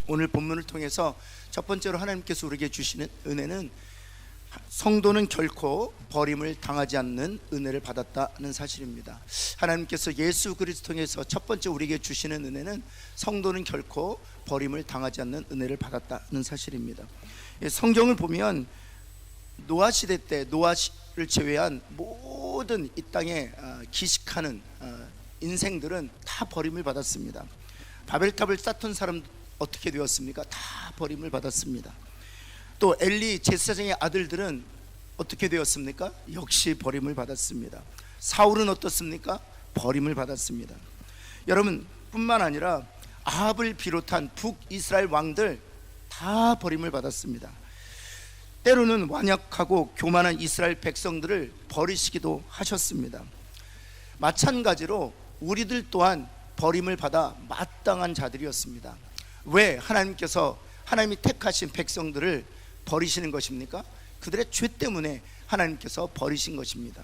오늘 본문을 통해서 첫 번째로 하나님께서 우리에게 주시는 은혜는 성도는 결코 버림을 당하지 않는 은혜를 받았다는 사실입니다. 하나님께서 예수 그리스도 통해서 첫 번째 우리에게 주시는 은혜는 성도는 결코 버림을 당하지 않는 은혜를 받았다는 사실입니다. 성경을 보면 노아 시대 때 노아를 제외한 모든 이 땅에 기식하는 인생들은 다 버림을 받았습니다. 바벨탑을 쌓던 사람 어떻게 되었습니까? 다 버림을 받았습니다. 또 엘리 제사장의 아들들은 어떻게 되었습니까? 역시 버림을 받았습니다. 사울은 어떻습니까? 버림을 받았습니다. 여러분 뿐만 아니라 아합을 비롯한 북이스라엘 왕들 다 버림을 받았습니다. 때로는 완약하고 교만한 이스라엘 백성들을 버리시기도 하셨습니다. 마찬가지로 우리들 또한 버림을 받아 마땅한 자들이었습니다. 왜 하나님이 택하신 백성들을 버리시는 것입니까? 그들의 죄 때문에 하나님께서 버리신 것입니다.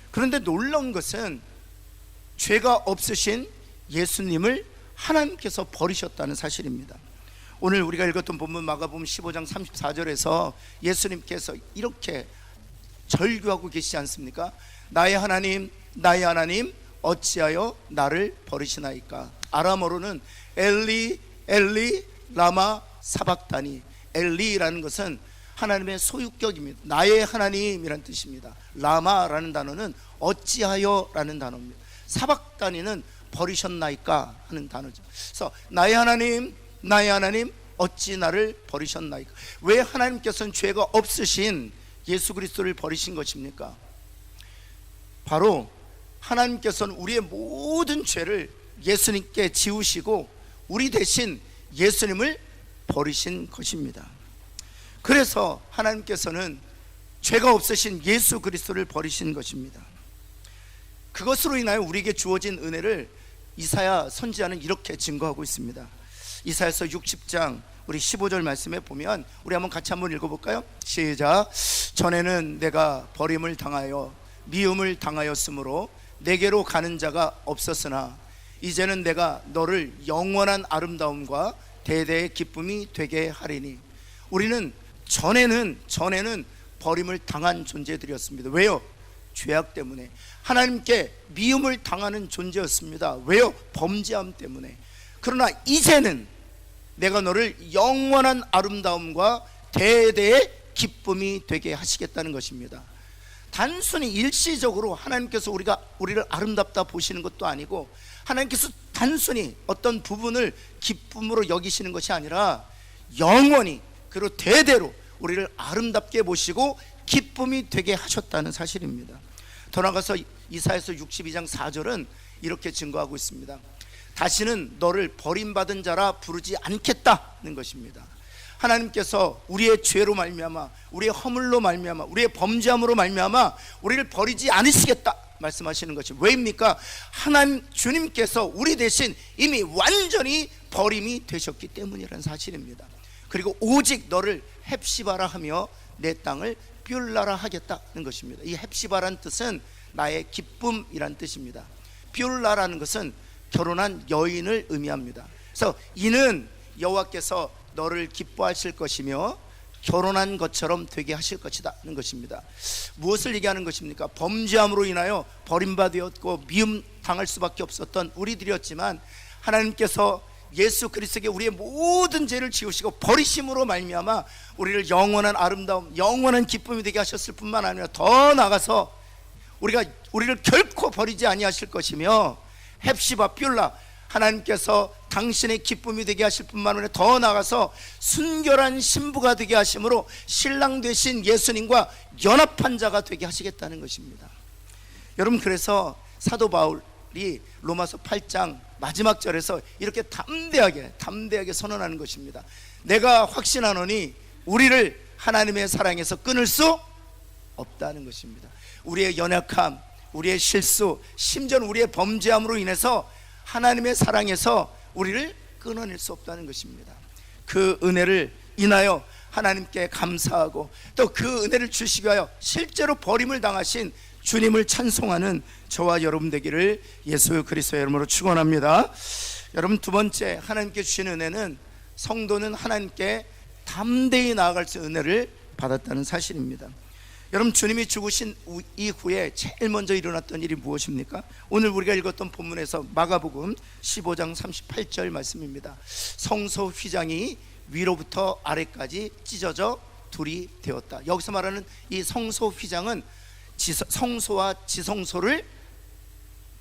그런데 놀라운 것은 죄가 없으신 예수님을 하나님께서 버리셨다는 사실입니다. 오늘 우리가 읽었던 본문 마가복음 15장 34절에서 예수님께서 이렇게 절규하고 계시지 않습니까? 나의 하나님 어찌하여 나를 버리시나이까. 아람어로는 엘리 엘리 라마 사박다니. 엘리라는 것은 하나님의 소유격입니다. 나의 하나님이란 뜻입니다. 라마라는 단어는 어찌하여 라는 단어입니다. 사박다니는 버리셨나이까 하는 단어죠. 그래서 나의 하나님 어찌 나를 버리셨나이까. 왜 하나님께서는 죄가 없으신 예수 그리스도를 버리신 것입니까? 바로 하나님께서는 우리의 모든 죄를 예수님께 지우시고 우리 대신 예수님을 버리신 것입니다. 그래서 하나님께서는 죄가 없으신 예수 그리스도를 버리신 것입니다. 그것으로 인하여 우리에게 주어진 은혜를 이사야 선지자는 이렇게 증거하고 있습니다. 이사야서 60장 우리 15절 말씀에 보면 우리 같이 한번 읽어볼까요? 시작. 전에는 내가 버림을 당하여 미움을 당하였으므로 내게로 가는 자가 없었으나 이제는 내가 너를 영원한 아름다움과 대대의 기쁨이 되게 하리니. 우리는 전에는 버림을 당한 존재들이었습니다. 왜요? 죄악 때문에. 하나님께 미움을 당하는 존재였습니다. 왜요? 범죄함 때문에. 그러나 이제는 내가 너를 영원한 아름다움과 대대의 기쁨이 되게 하시겠다는 것입니다. 단순히 일시적으로 하나님께서 우리를 아름답다 보시는 것도 아니고, 하나님께서 단순히 어떤 부분을 기쁨으로 여기시는 것이 아니라 영원히 그리고 대대로 우리를 아름답게 보시고 기쁨이 되게 하셨다는 사실입니다. 더 나아가서 이사야서 62장 4절은 이렇게 증거하고 있습니다. 다시는 너를 버림받은 자라 부르지 않겠다는 것입니다. 하나님께서 우리의 죄로 말미암아, 우리의 허물로 말미암아, 우리의 범죄함으로 말미암아 우리를 버리지 않으시겠다 말씀하시는 것이 왜입니까? 하나님 주님께서 우리 대신 이미 완전히 버림이 되셨기 때문이라는 사실입니다. 그리고 오직 너를 헵시바라 하며 내 땅을 뷸라라 하겠다는 것입니다. 이 헵시바라는 뜻은 나의 기쁨이란 뜻입니다. 뷸라라는 것은 결혼한 여인을 의미합니다. 그래서 이는 여호와께서 너를 기뻐하실 것이며 결혼한 것처럼 되게 하실 것이다는 것입니다. 무엇을 얘기하는 것입니까? 범죄함으로 인하여 버림받았고 미움 당할 수밖에 없었던 우리들이었지만 하나님께서 예수 그리스도에게 우리의 모든 죄를 지우시고 버리심으로 말미암아 우리를 영원한 아름다움, 영원한 기쁨이 되게 하셨을 뿐만 아니라 더 나아가서 우리를 결코 버리지 아니하실 것이며 헵시바 뷸라, 하나님께서 당신의 기쁨이 되게 하실 뿐만 아니라 더 나아가서 순결한 신부가 되게 하심으로 신랑 되신 예수님과 연합한 자가 되게 하시겠다는 것입니다. 여러분, 그래서 사도 바울이 로마서 8장 마지막 절에서 이렇게 담대하게 선언하는 것입니다. 내가 확신하노니 우리를 하나님의 사랑에서 끊을 수 없다는 것입니다. 우리의 연약함, 우리의 실수, 심지어는 우리의 범죄함으로 인해서 하나님의 사랑에서 우리를 끊어낼 수 없다는 것입니다. 그 은혜를 인하여 하나님께 감사하고 또 그 은혜를 주시기 위하여 실제로 버림을 당하신 주님을 찬송하는 저와 여러분 되기를 예수 그리스도의 이름으로 축원합니다. 여러분, 두 번째 하나님께 주신 은혜는 성도는 하나님께 담대히 나아갈 수 있는 은혜를 받았다는 사실입니다. 여러분, 주님이 죽으신 이후에 제일 먼저 일어났던 일이 무엇입니까? 오늘 우리가 읽었던 본문에서 마가복음 15장 38절 말씀입니다. 성소 휘장이 위로부터 아래까지 찢어져 둘이 되었다. 여기서 말하는 이 성소 휘장은 성소와 지성소를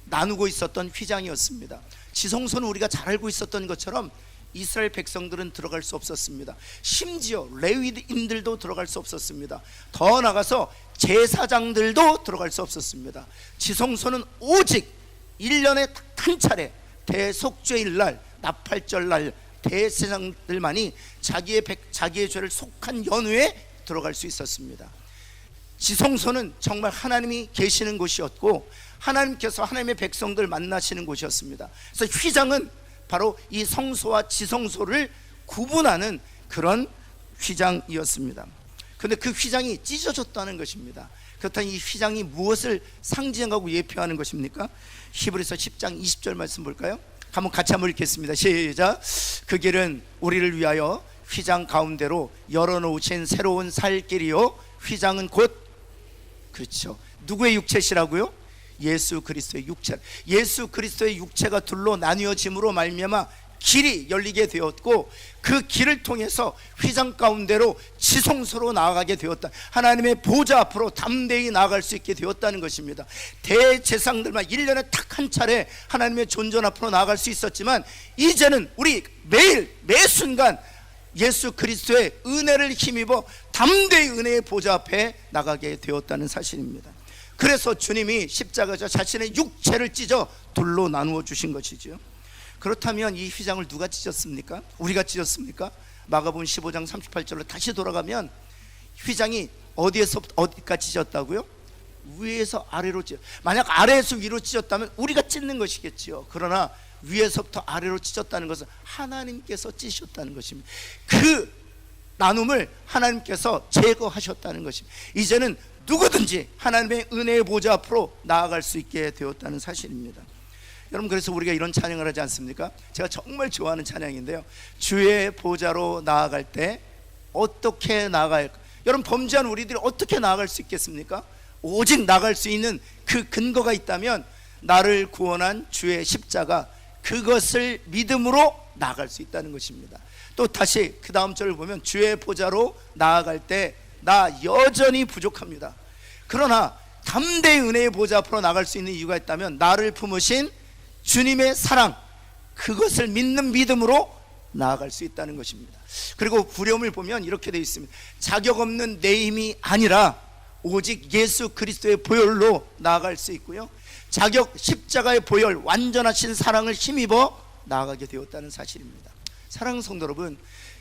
나누고 있었던 휘장이었습니다. 지성소는 우리가 잘 알고 있었던 것처럼 이스라엘 백성들은 들어갈 수 없었습니다. 심지어 레위인들도 들어갈 수 없었습니다. 더 나아가서 제사장들도 들어갈 수 없었습니다. 지성소는 오직 1년에 딱 한 차례 대속죄일날, 나팔절날 대제사장들만이 자기의 죄를 속한 연후에 들어갈 수 있었습니다. 지성소는 정말 하나님이 계시는 곳이었고 하나님께서 하나님의 백성들 만나시는 곳이었습니다. 그래서 휘장은 바로 이 성소와 지성소를 구분하는 그런 휘장이었습니다. 그런데 그 휘장이 찢어졌다는 것입니다. 그렇다면 이 휘장이 무엇을 상징하고 예표하는 것입니까? 히브리서 10장 20절 말씀 볼까요? 같이 한번 읽겠습니다. 시작. 그 길은 우리를 위하여 휘장 가운데로 열어놓으신 새로운 살 길이요, 휘장은 곧, 그렇죠, 누구의 육체시라고요? 예수 그리스도의 육체. 예수 그리스도의 육체가 둘로 나뉘어짐으로 말미암아 길이 열리게 되었고, 그 길을 통해서 휘장 가운데로 지성소로 나아가게 되었다. 하나님의 보좌 앞으로 담대히 나아갈 수 있게 되었다는 것입니다. 대제사장들만 1년에 딱 한 차례 하나님의 존전 앞으로 나아갈 수 있었지만, 이제는 우리 매일 매 순간 예수 그리스도의 은혜를 힘입어 담대히 은혜의 보좌 앞에 나가게 되었다는 사실입니다. 그래서 주님이 십자가에서 자신의 육체를 찢어 둘로 나누어 주신 것이죠. 그렇다면 이 휘장을 누가 찢었습니까? 우리가 찢었습니까? 마가복음 15장 38절로 다시 돌아가면 휘장이 어디에서부터 어디까지 찢었다고요? 위에서 아래로 찢어. 만약 아래에서 위로 찢었다면 우리가 찢는 것이겠지요. 그러나 위에서부터 아래로 찢었다는 것은 하나님께서 찢으셨다는 것입니다. 그 나눔을 하나님께서 제거하셨다는 것입니다. 이제는 누구든지 하나님의 은혜의 보좌 앞으로 나아갈 수 있게 되었다는 사실입니다. 여러분, 그래서 우리가 이런 찬양을 하지 않습니까? 제가 정말 좋아하는 찬양인데요, 주의 보좌로 나아갈 때 어떻게 나아갈까? 여러분, 범죄한 우리들이 어떻게 나아갈 수 있겠습니까? 오직 나아갈 수 있는 그 근거가 있다면 나를 구원한 주의 십자가, 그것을 믿음으로 나아갈 수 있다는 것입니다. 또 다시 그 다음 절을 보면 주의 보좌로 나아갈 때 나 여전히 부족합니다. 그러나 담대히 은혜의 보좌 앞으로 나갈 수 있는 이유가 있다면 나를 품으신 주님의 사랑, 그것을 믿는 믿음으로 나아갈 수 있다는 것입니다. 그리고 부렴을 보면 이렇게 되어 있습니다. 자격 없는 내 힘이 아니라 오직 예수 그리스도의 보혈로 나아갈 수 있고요, 십자가의 보혈, 완전하신 사랑을 힘입어 나아가게 되었다는 사실입니다. 사랑하는 성도 여러분,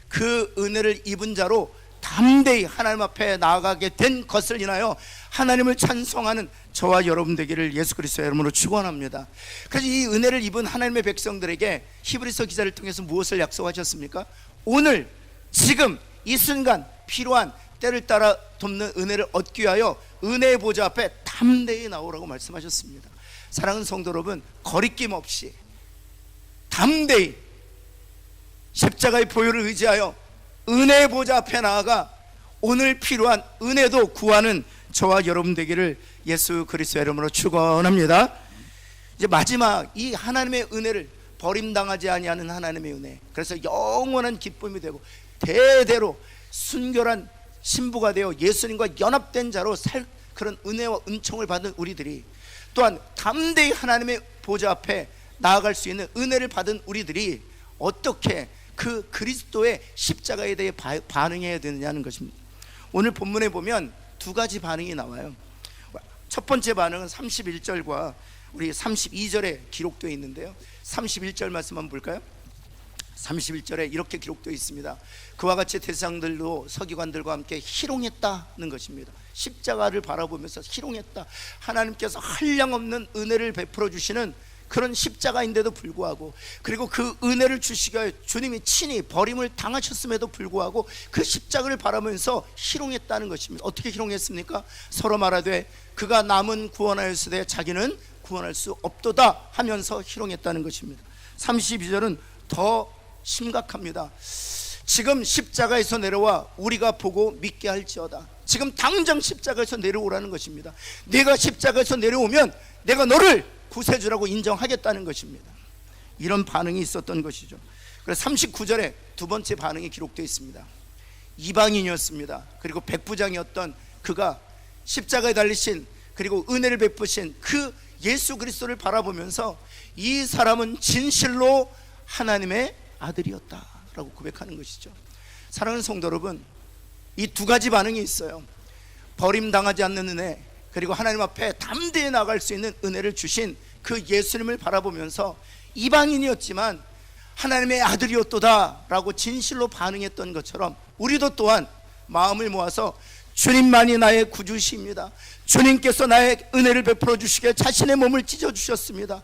그 은혜를 입은 자로 담대히 하나님 앞에 나아가게 된 것을 인하여 하나님을 찬송하는 저와 여러분 되기를 예수 그리스도의 이름으로 축원합니다. 그래서 이 은혜를 입은 하나님의 백성들에게 히브리서 기자를 통해서 무엇을 약속하셨습니까? 오늘 지금 이 순간 필요한 때를 따라 돕는 은혜를 얻기 위하여 은혜의 보좌 앞에 담대히 나오라고 말씀하셨습니다. 사랑하는 성도 여러분, 거리낌 없이 담대히 십자가의 보혈을 의지하여 은혜의 보좌 앞에 나아가 오늘 필요한 은혜도 구하는 저와 여러분 되기를 예수 그리스도의 이름으로 축원합니다. 이제 마지막, 이 하나님의 은혜를 버림당하지 아니하는 하나님의 은혜, 그래서 영원한 기쁨이 되고 대대로 순결한 신부가 되어 예수님과 연합된 자로 살 그런 은혜와 은총을 받은 우리들이, 또한 담대히 하나님의 보좌 앞에 나아갈 수 있는 은혜를 받은 우리들이 어떻게 그 그리스도의 십자가에 대해 반응해야 되느냐는 것입니다. 오늘 본문에 보면 두 가지 반응이 나와요. 첫 번째 반응은 31절과 우리 32절에 기록되어 있는데요, 31절 말씀 한번 볼까요? 31절에 이렇게 기록되어 있습니다. 그와 같이 대제사장들도 서기관들과 함께 희롱했다는 것입니다. 십자가를 바라보면서 희롱했다. 하나님께서 한량없는 은혜를 베풀어 주시는 그런 십자가인데도 불구하고, 그리고 그 은혜를 주시기 위해 주님이 친히 버림을 당하셨음에도 불구하고 그 십자가를 바라보면서 희롱했다는 것입니다. 어떻게 희롱했습니까? 서로 말하되 그가 남은 구원하였으되 자기는 구원할 수 없도다 하면서 희롱했다는 것입니다. 32절은 더 심각합니다. 지금 십자가에서 내려와 우리가 보고 믿게 할지어다. 지금 당장 십자가에서 내려오라는 것입니다. 내가 십자가에서 내려오면 내가 너를 구세주라고 인정하겠다는 것입니다. 이런 반응이 있었던 것이죠. 그래서 39절에 두 번째 반응이 기록되어 있습니다. 이방인이었습니다. 그리고 백부장이었던 그가 십자가에 달리신, 그리고 은혜를 베푸신 그 예수 그리스도를 바라보면서 이 사람은 진실로 하나님의 아들이었다라고 고백하는 것이죠. 사랑하는 성도 여러분, 이 두 가지 반응이 있어요. 버림당하지 않는 은혜, 그리고 하나님 앞에 담대히 나갈 수 있는 은혜를 주신 그 예수님을 바라보면서 이방인이었지만 하나님의 아들이었도다 라고 진실로 반응했던 것처럼 우리도 또한 마음을 모아서 주님만이 나의 구주시입니다. 주님께서 나의 은혜를 베풀어 주시기에 자신의 몸을 찢어 주셨습니다.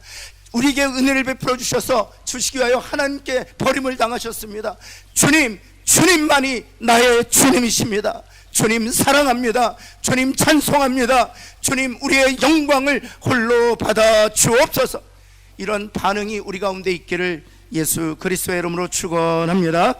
우리에게 은혜를 베풀어 주셔서 주시기 위하여 하나님께 버림을 당하셨습니다. 주님만이 나의 주님이십니다. 주님 사랑합니다. 주님 찬송합니다. 주님 우리의 영광을 홀로 받아 주옵소서. 이런 반응이 우리 가운데 있기를 예수 그리스도의 이름으로 축원합니다.